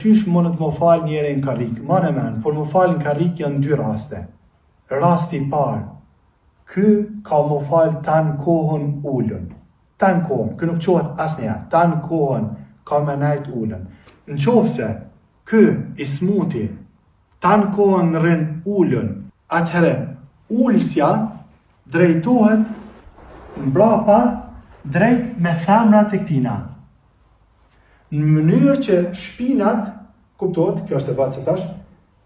Qysh mundet më falë njëri në karrik? Ma në men, por më falë në karrik janë dy raste. Rasti i parë, ky ka më falë tanë kohën ullën. Tanë kohën, ky nuk qohet asnjëherë, tanë kohën ka me nejt ullën. Në qofse, ky i smuti, tanë kohën rrin ullën, atëherë ullësja drejtohet mbrapa drejt me femrat e këtina. Në mënyrë që shpinat, kuptohet, kjo është e vatë se tash,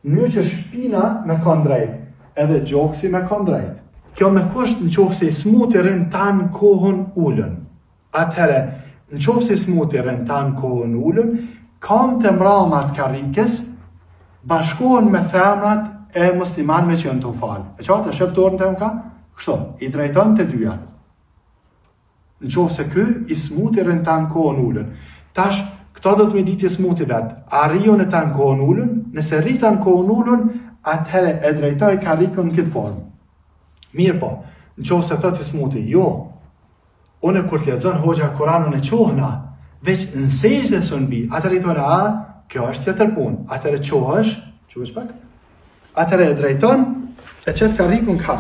në mënyrë që shpina me kanë drejt, edhe gjoksi me kanë drejt. Kjo me kusht në qofë se i smuti rrin tanë kohën ullën. Atëherë, në qofë se i smuti rrin tanë kohën ullën, kam të mramat karrikës, bashkohen me femrat e muslimanëve që janë të falë. E qartë, e sheftorën të ka? Kështu, i drejton të dyja. Në qofë se ky i smuti rrin tanë kohën ullën. Tash, këto do të me ditë i smuti vetë, a rion e tanë kohën ullën, nëse rritan kohën ullën, atëherë e drejtoj karrikën në këtë formë. Mirë po, në qofë se thot i smuti, jo, une kur të lexon hoxha Kuranun e qohna, veç në sejdë së në bi, atëherë i thonë, kjo është tjetër punë, atëherë qohësh pak, atëherë e drejton, e qëtë karrikën ka.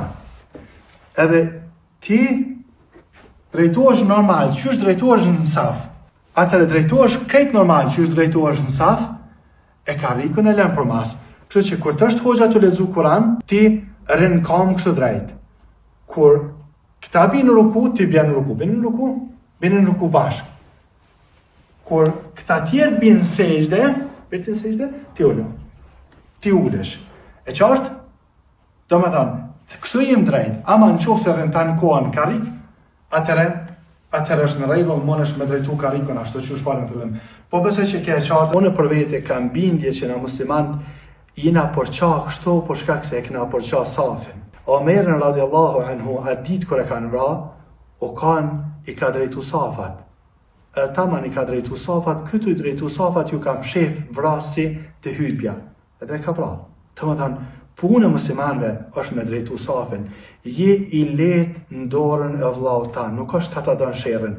Edhe ti drejtohesh normal, qysh drejtohesh në saf, atëherë drejtohesh krejt normal, qysh drejtohesh në saf, e karrikën e lën për mas. Kështu që kur të është hoxha të lexu Kuran, ti rrin kam kështu drejt. Kur këta binë në ruku, ti bjen në ruku. Binë në ruku bashkë. Kur këta tjerë binë në sejdë, ti ulesh. E qartë? Do me thonë, kështu jem drejt, ama në qofë se rrin tanë kohën karrik, atëherë është në rregull, mund është me drejtu karrikën ashtu që është falën fillim. Po besoj që ke e qartë, unë për vete kam bindje që na musliman jina përqa kështu për shkak se e kena përqa safin. Omerin radiallahu anhu, atë ditë kër e kanë vra, i ka drejtu safat. Taman i ka drejtu safat, këtu i drejtu safat ju kam shef vrasi të hyrpja. Edhe ka vra. Të më thanë, punë e muslimanve është me drejtu safin. Je i let në dorën e vllau tanë, nuk është ta ta dënë sherrin.